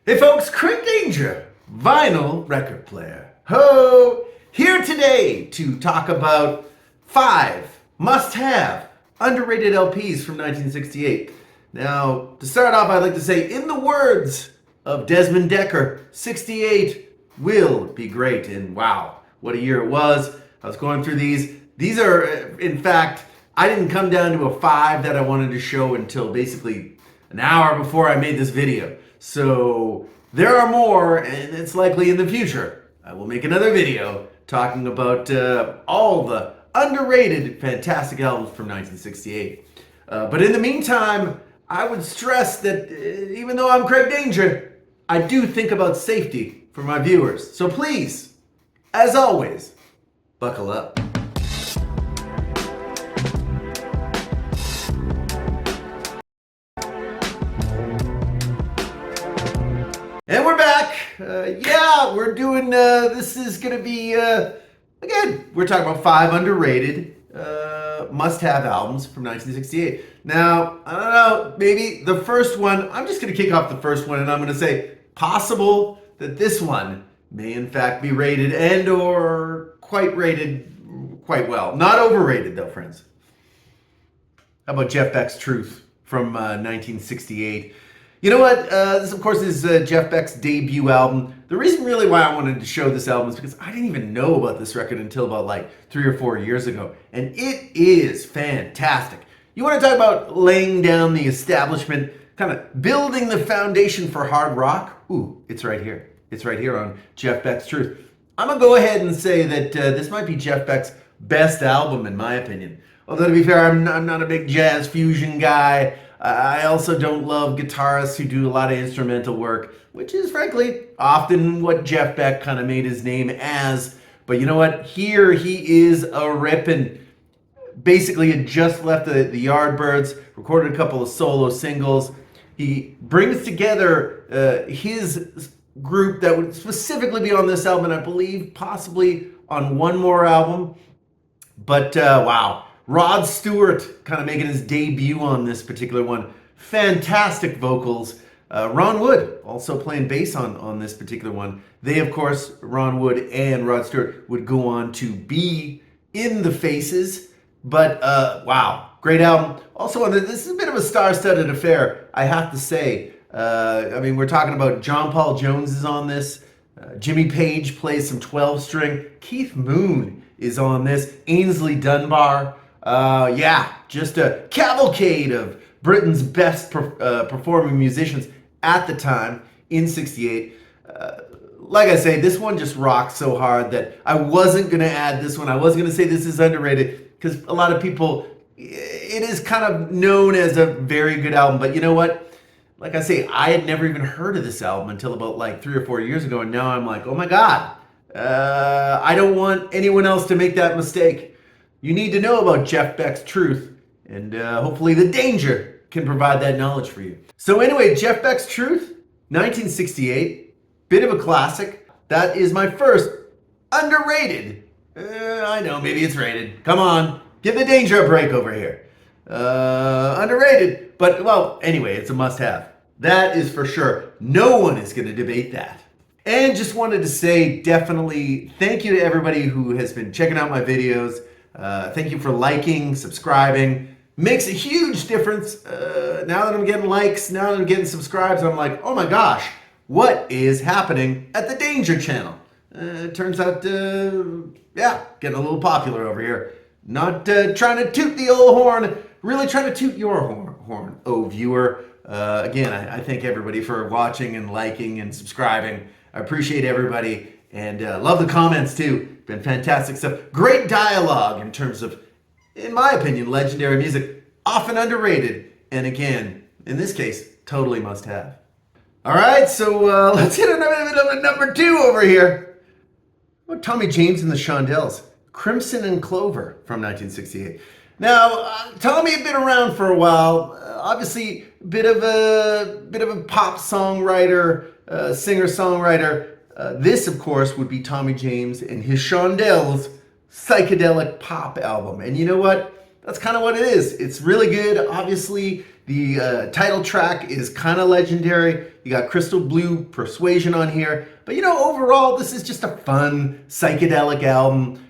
Hey folks, Craig Danger, vinyl record player. Ho! Here today to talk about 5 must-have underrated LPs from 1968. Now, to start off, I'd like to say, in the words of Desmond Decker, 68 will be great. And wow, what a year it was. I was going through these. These are, in fact, I didn't come down to a 5 that I wanted to show until basically an hour before I made this video. So there are more, and it's likely in the future I will make another video talking about all the underrated fantastic albums from 1968. But in the meantime, I would stress that even though I'm Craig Danger, I do think about safety for my viewers. So please, as always, buckle up. And we're back. Yeah, we're doing, this is going to be, again, we're talking about 5 underrated must-have albums from 1968. Now, I don't know, maybe the first one, I'm just going to kick off the first one and I'm going to say possible that this one may in fact be rated and or quite rated quite well. Not overrated though, friends. How about Jeff Beck's Truth from 1968? You know what? This, of course, is Jeff Beck's debut album. The reason really why I wanted to show this album is because I didn't even know about this record until about like 3 or 4 years ago. And it is fantastic. You want to talk about laying down the establishment, kind of building the foundation for hard rock? Ooh, it's right here. It's right here on Jeff Beck's Truth. I'm going to go ahead and say that this might be Jeff Beck's best album, in my opinion. Although, to be fair, I'm not a big jazz fusion guy. I also don't love guitarists who do a lot of instrumental work, which is frankly often what Jeff Beck kind of made his name as. But you know what? Here he is a rippin'. Basically, had just left the Yardbirds, recorded a couple of solo singles. He brings together his group that would specifically be on this album, and I believe possibly on one more album. But wow. Rod Stewart kind of making his debut on this particular one. Fantastic vocals. Ron Wood also playing bass on this particular one. They, of course, Ron Wood and Rod Stewart, would go on to be in the Faces. But wow, great album. Also, this is a bit of a star-studded affair, I have to say. I mean, we're talking about John Paul Jones is on this. Jimmy Page plays some 12-string. Keith Moon is on this. Ainsley Dunbar. Yeah, just a cavalcade of Britain's best performing musicians at the time in 68. Like I say, this one just rocks so hard that I wasn't going to add this one. I was going to say this is underrated because a lot of people, it is kind of known as a very good album. But you know what? Like I say, I had never even heard of this album until about like 3 or 4 years ago. And now I'm like, oh my God, I don't want anyone else to make that mistake. You need to know about Jeff Beck's Truth, and hopefully the Danger can provide that knowledge for you. So anyway, Jeff Beck's Truth, 1968, bit of a classic. That is my first underrated. I know, maybe it's rated. Come on, give the Danger a break over here. Underrated, but well, anyway, it's a must-have. That is for sure. No one is going to debate that. And just wanted to say definitely thank you to everybody who has been checking out my videos. Thank you for liking, subscribing. Makes a huge difference. Now that I'm getting likes, now that I'm getting subscribes, I'm like, oh my gosh, what is happening at the Danger channel? It turns out, yeah, getting a little popular over here. Not trying to toot the old horn, really trying to toot your horn, oh viewer. Again, I thank everybody for watching and liking and subscribing. I appreciate everybody. And love the comments too. Been fantastic stuff. Great dialogue in terms of, in my opinion, legendary music. Often underrated. And again, in this case, totally must have. All right, so let's hit number 2 over here. What about Tommy James and the Shondells? Crimson and Clover from 1968. Now, Tommy had been around for a while. Obviously, bit of a pop songwriter, singer-songwriter. This, of course, would be Tommy James and his Shondells psychedelic pop album. And you know what? That's kind of what it is. It's really good. Obviously, The title track is kind of legendary. You got Crystal Blue Persuasion on here. But overall, this is just a fun psychedelic album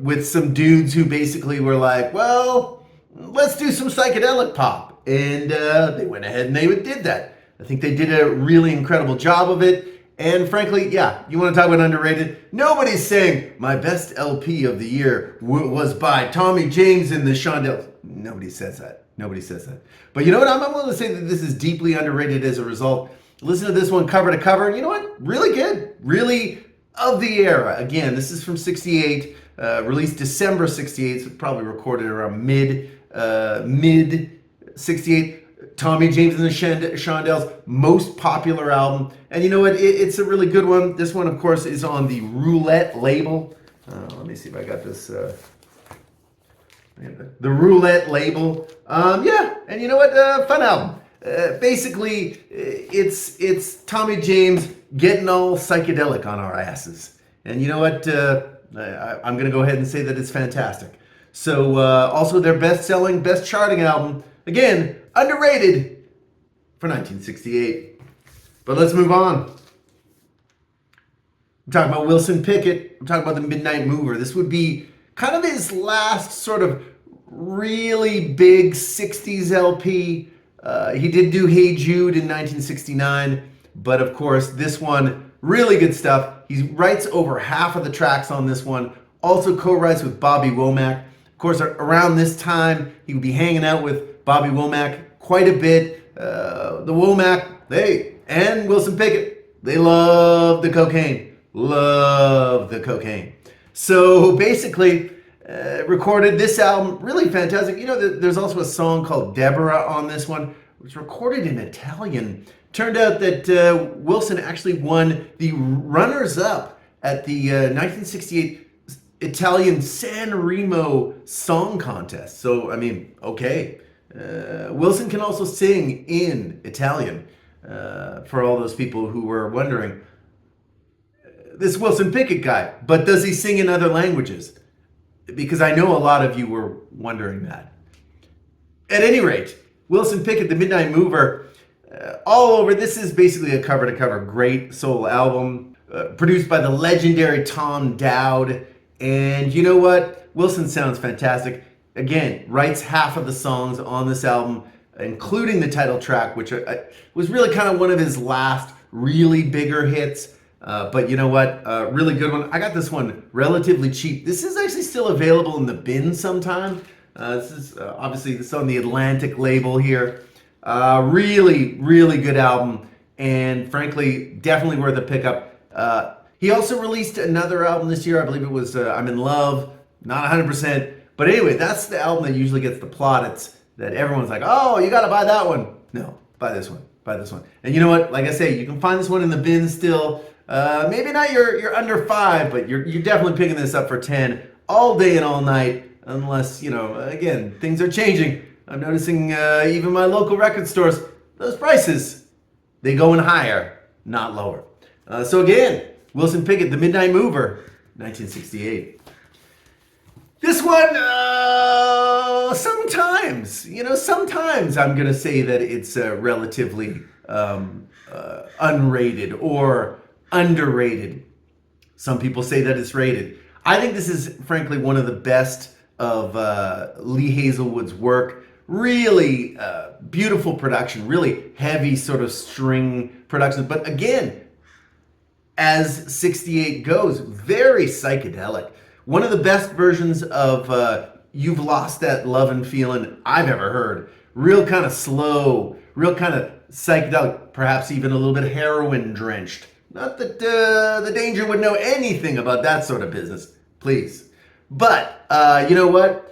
with some dudes who basically were like, well, let's do some psychedelic pop. And they went ahead and they did that. I think they did a really incredible job of it. And frankly, yeah, you want to talk about underrated? Nobody's saying my best LP of the year was by Tommy James and the Shondells. Nobody says that. Nobody says that. But you know what? I'm willing to say that this is deeply underrated as a result. Listen to this one cover to cover, and you know what? Really good. Really of the era. Again, this is from 68, released December 68, so probably recorded around mid 68. Tommy James and the Shondells' most popular album. And you know what? It's a really good one. This one, of course, is on the Roulette label. Let me see if I got this. The Roulette label. Yeah, and you know what? Fun album. Basically, it's Tommy James getting all psychedelic on our asses. And you know what? I'm going to go ahead and say that it's fantastic. So, also their best-selling, best-charting album. Again, underrated for 1968. But let's move on. I'm talking about Wilson Pickett. I'm talking about the Midnight Mover. This would be kind of his last sort of really big 60s LP. He did do Hey Jude in 1969. But of course, this one, really good stuff. He writes over half of the tracks on this one. Also co-writes with Bobby Womack. Of course, around this time, he would be hanging out with Bobby Womack quite a bit. The Womack, and Wilson Pickett, they love the cocaine. Love the cocaine. So basically, recorded this album, really fantastic. There's also a song called Deborah on this one. It was recorded in Italian. Turned out that Wilson actually won the runners-up at the 1968 Italian San Remo Song Contest. So, I mean, okay. Wilson can also sing in Italian, for all those people who were wondering. This Wilson Pickett guy, but does he sing in other languages? Because I know a lot of you were wondering that. At any rate, Wilson Pickett, The Midnight Mover, all over. This is basically a cover-to-cover great soul album, produced by the legendary Tom Dowd. And you know what? Wilson sounds fantastic. Again, writes half of the songs on this album, including the title track, which was really kind of one of his last really bigger hits. But you know what? Really good one. I got this one relatively cheap. This is actually still available in the bin sometime. This is obviously this is on the Atlantic label here. Really, really good album. And frankly, definitely worth a pickup. He also released another album this year. I believe it was I'm in Love. Not 100%. But anyway, that's the album that usually gets the plaudits that everyone's like, oh, you got to buy that one. No, buy this one. Buy this one. And you know what? Like I say, you can find this one in the bin still. Maybe not your under 5, but you're definitely picking this up for 10 all day and all night. Unless, again, things are changing. I'm noticing even my local record stores, those prices, they going higher, not lower. So again, Wilson Pickett, The Midnight Mover, 1968. This one, sometimes I'm going to say that it's relatively unrated or underrated. Some people say that it's rated. I think this is, frankly, one of the best of Lee Hazelwood's work. Really beautiful production, really heavy sort of string production. But again, as 68 goes, very psychedelic. One of the best versions of You've Lost That Lovin' Feelin' I've ever heard. Real kind of slow, real kind of psychedelic, perhaps even a little bit heroin drenched. Not that the Danger would know anything about that sort of business, please. But you know what?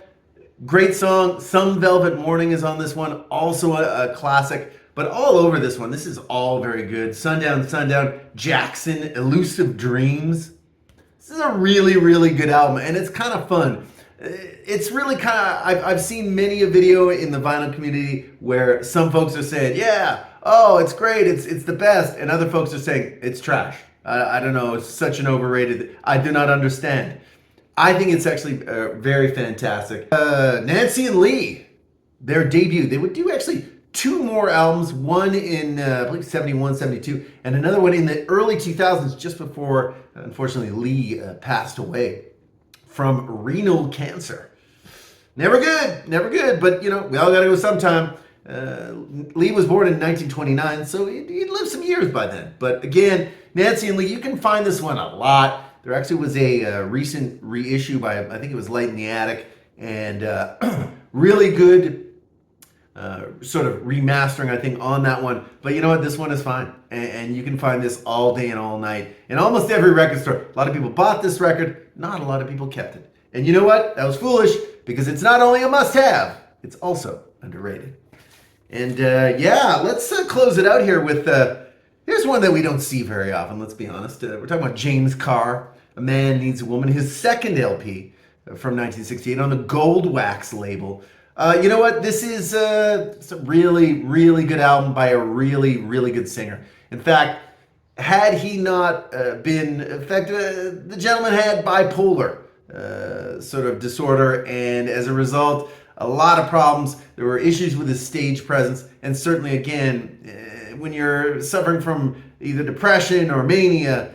Great song. Some Velvet Morning is on this one. Also a classic. But all over this one, this is all very good. Sundown, Sundown, Jackson, Elusive Dreams. This is a really, really good album, and it's kind of fun. It's really kind of, I've seen many a video in the vinyl community where some folks are saying, yeah, oh, it's great, it's the best, and other folks are saying, it's trash. I don't know, it's such an overrated, I do not understand. I think it's actually very fantastic. Nancy and Lee, their debut, they would do actually two more albums, one in, I believe, 71, 72, and another one in the early 2000s, just before, unfortunately, Lee passed away from renal cancer. Never good, but you know, we all gotta go sometime. Lee was born in 1929, so he'd lived some years by then. But again, Nancy and Lee, you can find this one a lot. There actually was a recent reissue by, I think it was Light in the Attic, and really good sort of remastering, I think, on that one. But you know what? This one is fine. And you can find this all day and all night in almost every record store. A lot of people bought this record. Not a lot of people kept it. And you know what? That was foolish, because it's not only a must-have, it's also underrated. And yeah, let's close it out here with, here's one that we don't see very often, let's be honest. We're talking about James Carr, A Man Needs a Woman, his second LP from 1968 on the Gold Wax label. You know what? This is it's a really, really good album by a really, really good singer. In fact, had he not been affected, the gentleman had bipolar sort of disorder, and as a result, a lot of problems. There were issues with his stage presence, and certainly, again, when you're suffering from either depression or mania,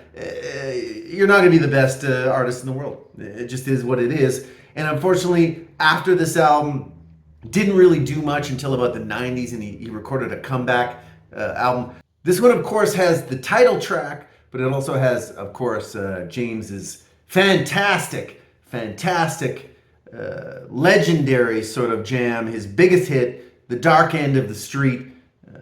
you're not going to be the best artist in the world. It just is what it is. And unfortunately, after this album, didn't really do much until about the 90s, and he recorded a comeback album. This one, of course, has the title track, but it also has, of course, James's fantastic, legendary sort of jam, his biggest hit, The Dark End of the Street.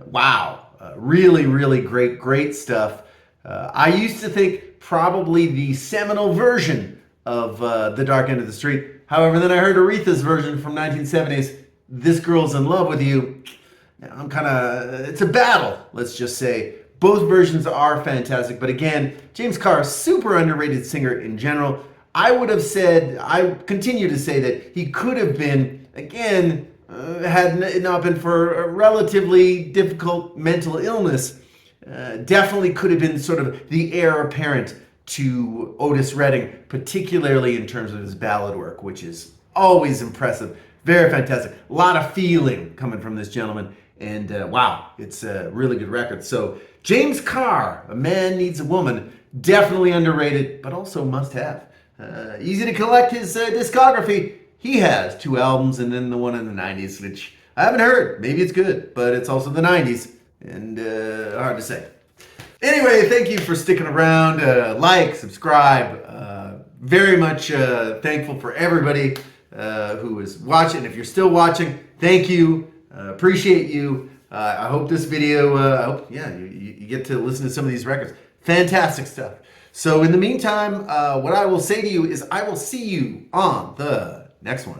Wow, really, really great stuff. I used to think probably the seminal version of The Dark End of the Street. However, then I heard Aretha's version from 1970s, This Girl's in Love with You. Now I'm kind of, it's a battle, let's just say. Both versions are fantastic, but again, James Carr, super underrated singer in general. I would have said, I continue to say that he could have been, again, had it not been for a relatively difficult mental illness, definitely could have been sort of the heir apparent to Otis Redding, particularly in terms of his ballad work, which is always impressive, very fantastic. A lot of feeling coming from this gentleman, and wow, it's a really good record. So James Carr, A Man Needs a Woman, definitely underrated, but also must have. Easy to collect his discography. He has 2 albums and then the one in the 90s, which I haven't heard. Maybe it's good, but it's also the 90s, and hard to say. Anyway, thank you for sticking around. Like, subscribe. Very much thankful for everybody who is watching. If you're still watching, thank you. Appreciate you. I hope this video, I hope, yeah, you get to listen to some of these records. Fantastic stuff. So in the meantime, what I will say to you is I will see you on the next one.